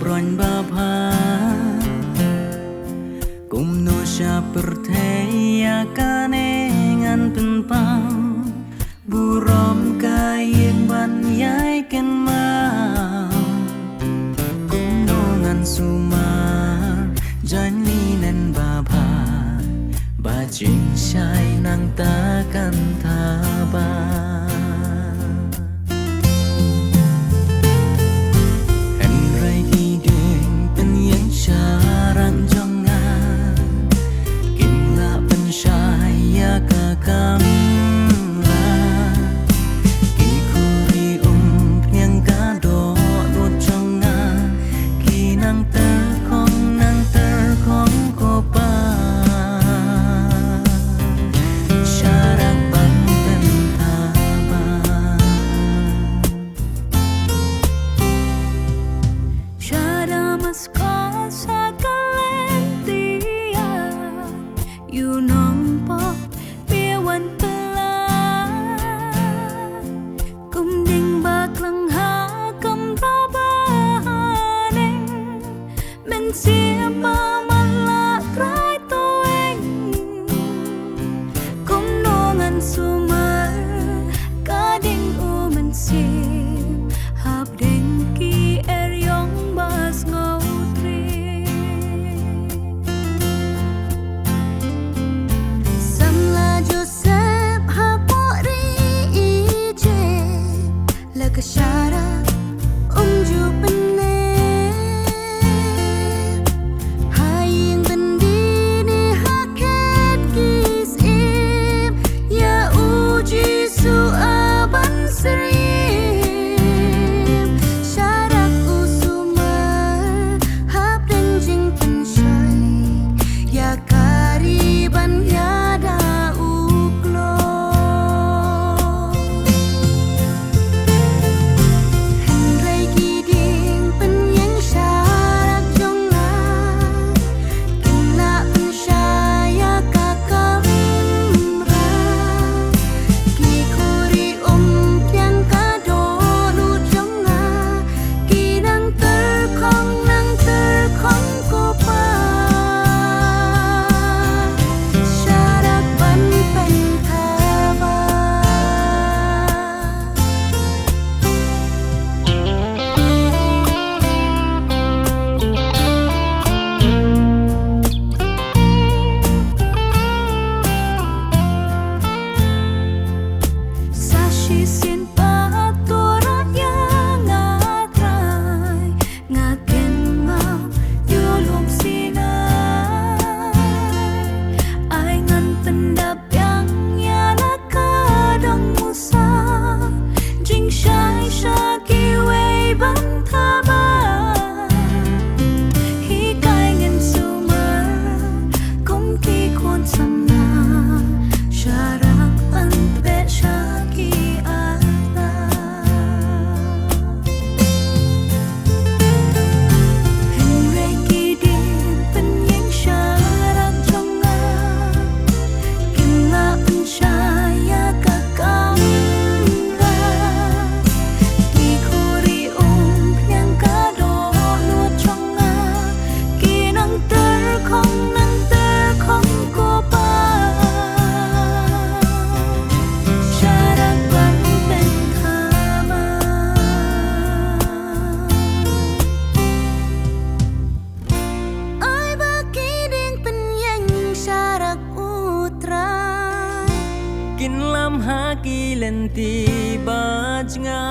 roin ba pha kum no sha perthaya kane ngan pen pang burom kayeng ban yai ken ma kum no ngan sumar jani nen ba pha ba ching shai nang ta kan tha ba Siapa malah rai toeng Kom nongan sumar Kading umen sim Hap dengki yong bas ngotri Samla Joseph hapori ije Laga syara umju Kin lam haki lenti bajnga